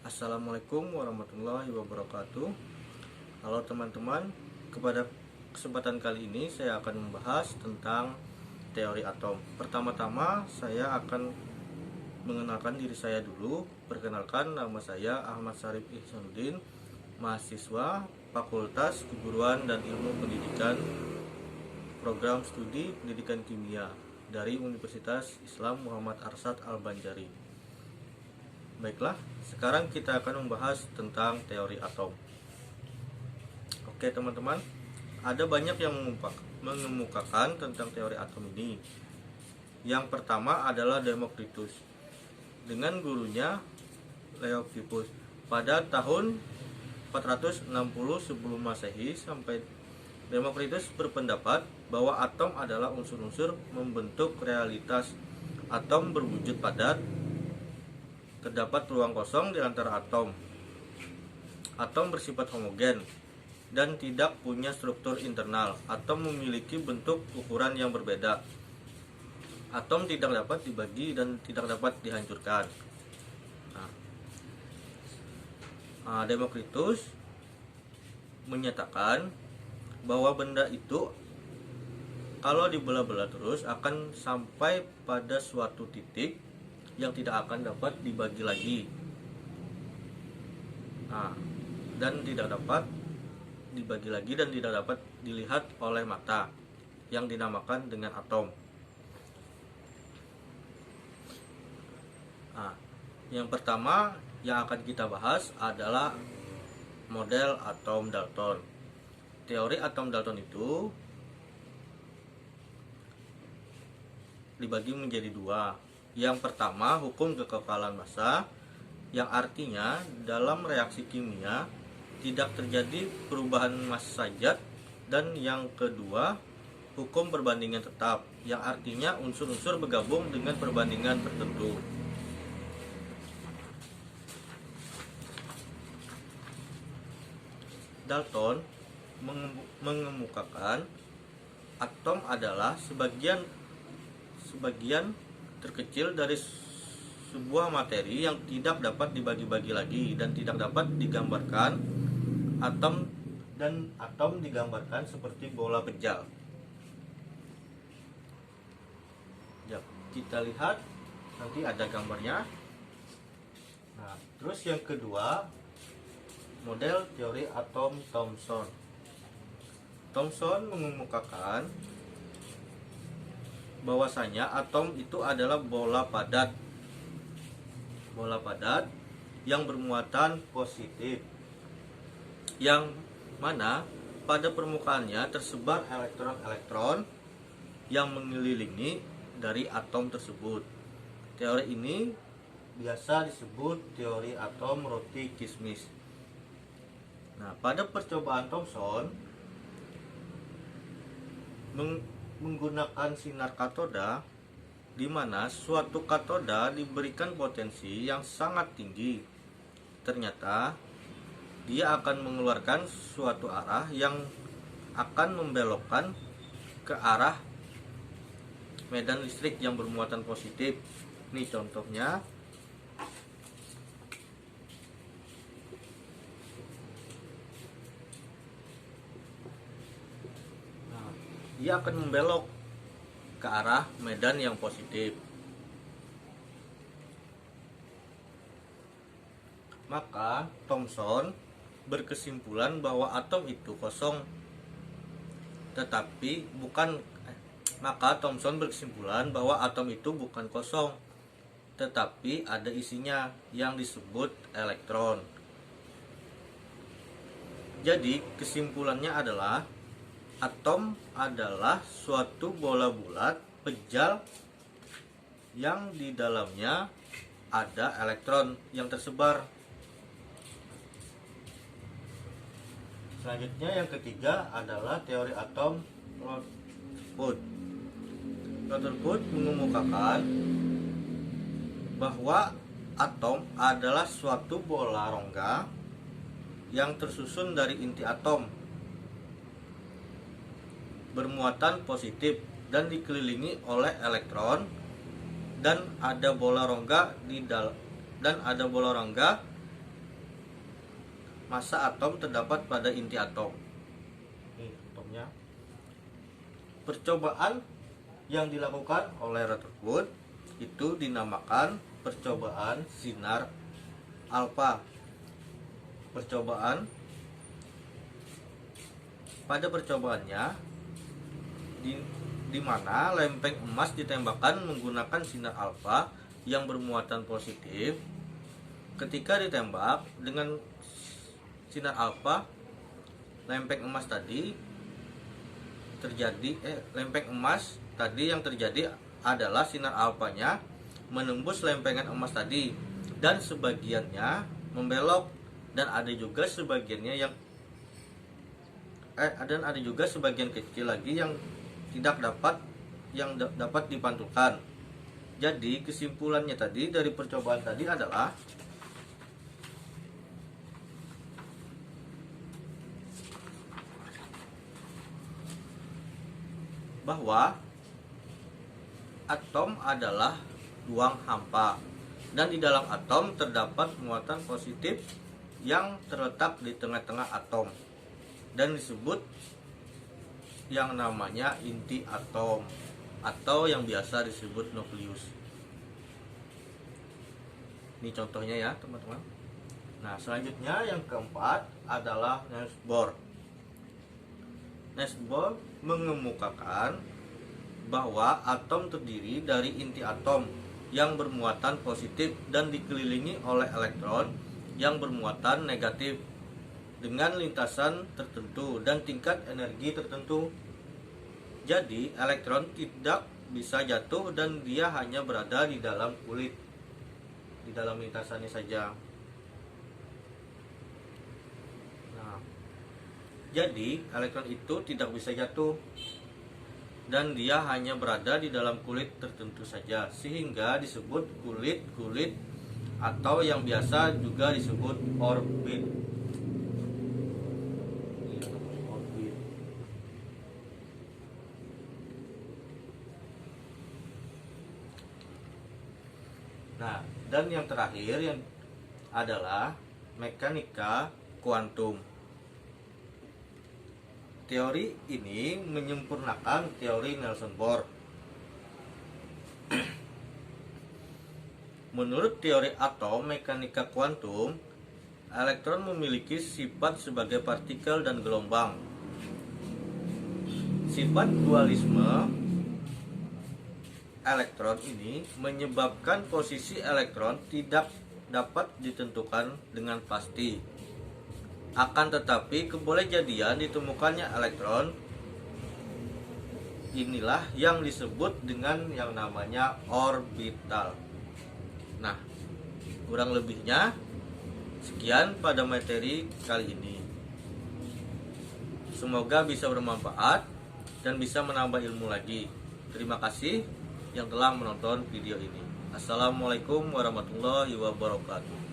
Assalamualaikum warahmatullahi wabarakatuh. Halo teman-teman, pada kesempatan kali ini saya akan membahas tentang teori atom. Pertama-tama saya akan mengenalkan diri saya dulu. Perkenalkan, nama saya Ahmad Syarif Ihsanuddin, mahasiswa Fakultas Keguruan dan Ilmu Pendidikan, Program Studi Pendidikan Kimia dari Universitas Islam Muhammad Arsyad Al-Banjari. Baiklah, sekarang kita akan membahas tentang teori atom. Oke teman-teman, ada banyak yang mengemukakan tentang teori atom ini. Yang pertama adalah Demokritus dengan gurunya Leucippus pada tahun 460 sebelum Masehi. Sampai Demokritus berpendapat bahwa atom adalah unsur-unsur membentuk realitas. Atom berwujud padat. Terdapat ruang kosong di antara atom. Atom bersifat homogen dan tidak punya struktur internal. Atom memiliki bentuk ukuran yang berbeda. Atom tidak dapat dibagi dan tidak dapat dihancurkan. Demokritus menyatakan bahwa benda itu kalau dibelah-belah terus akan sampai pada suatu titik yang tidak akan dapat dibagi lagi, dan tidak dapat dibagi lagi dan tidak dapat dilihat oleh mata, yang dinamakan dengan atom. Yang pertama yang akan kita bahas adalah model atom Dalton. Teori atom Dalton itu dibagi menjadi dua. Yang pertama, hukum kekekalan massa, yang artinya dalam reaksi kimia tidak terjadi perubahan massa zat. Dan yang kedua, hukum perbandingan tetap, yang artinya unsur-unsur bergabung dengan perbandingan tertentu. Dalton mengemukakan atom adalah sebagian terkecil dari sebuah materi yang tidak dapat dibagi-bagi lagi dan tidak dapat digambarkan. Atom digambarkan seperti bola pejal. Ya, kita lihat nanti ada gambarnya. Terus yang kedua, model teori atom Thomson. Thomson mengemukakan bahwasanya atom itu adalah bola padat yang bermuatan positif, yang mana pada permukaannya tersebar elektron-elektron yang mengelilingi dari atom tersebut. Teori ini biasa disebut teori atom roti kismis. Pada percobaan Thomson menggunakan sinar katoda, di mana suatu katoda diberikan potensi yang sangat tinggi. Ternyata dia akan mengeluarkan suatu arah yang akan membelokkan ke arah medan listrik yang bermuatan positif. Ini contohnya. Dia akan membelok ke arah medan yang positif. Maka Thomson berkesimpulan bahwa atom itu kosong, bukan kosong, tetapi ada isinya yang disebut elektron. Jadi kesimpulannya adalah atom adalah suatu bola bulat pejal yang di dalamnya ada elektron yang tersebar. Selanjutnya yang ketiga adalah teori atom Rutherford. Rutherford mengemukakan bahwa atom adalah suatu bola rongga yang tersusun dari inti atom bermuatan positif dan dikelilingi oleh elektron, dan ada bola rongga massa atom terdapat pada inti atom. Ini atomnya. Percobaan yang dilakukan oleh Rutherford itu dinamakan percobaan sinar alfa. Pada percobaannya di mana lempeng emas ditembakkan menggunakan sinar alfa yang bermuatan positif. Ketika ditembak dengan sinar alfa, lempeng emas tadi yang terjadi adalah sinar alfanya menembus lempengan emas tadi dan sebagiannya membelok, dan ada juga sebagian kecil lagi yang dapat dipantulkan. Jadi kesimpulannya tadi dari percobaan tadi adalah bahwa atom adalah ruang hampa, dan di dalam atom terdapat muatan positif yang terletak di tengah-tengah atom dan disebut yang namanya inti atom atau yang biasa disebut nukleus. Ini contohnya ya teman-teman. Nah, selanjutnya yang keempat adalah Niels Bohr. Niels Bohr mengemukakan bahwa atom terdiri dari inti atom yang bermuatan positif dan dikelilingi oleh elektron yang bermuatan negatif dengan lintasan tertentu dan tingkat energi tertentu. Jadi elektron tidak bisa jatuh dan dia hanya berada di dalam kulit, di dalam lintasannya saja. Nah, jadi elektron itu tidak bisa jatuh dan dia hanya berada di dalam kulit tertentu saja, sehingga disebut kulit atau yang biasa juga disebut orbit. Nah, dan yang terakhir yang adalah mekanika kuantum. Teori ini menyempurnakan teori Niels Bohr. Menurut teori atom mekanika kuantum, elektron memiliki sifat sebagai partikel dan gelombang. Sifat dualisme elektron ini menyebabkan posisi elektron tidak dapat ditentukan dengan pasti. Akan tetapi kebolehjadian ditemukannya elektron inilah yang disebut dengan yang namanya orbital. Nah, kurang lebihnya sekian pada materi kali ini. Semoga bisa bermanfaat dan bisa menambah ilmu lagi. Terima kasih yang telah menonton video ini. Assalamualaikum warahmatullahi wabarakatuh.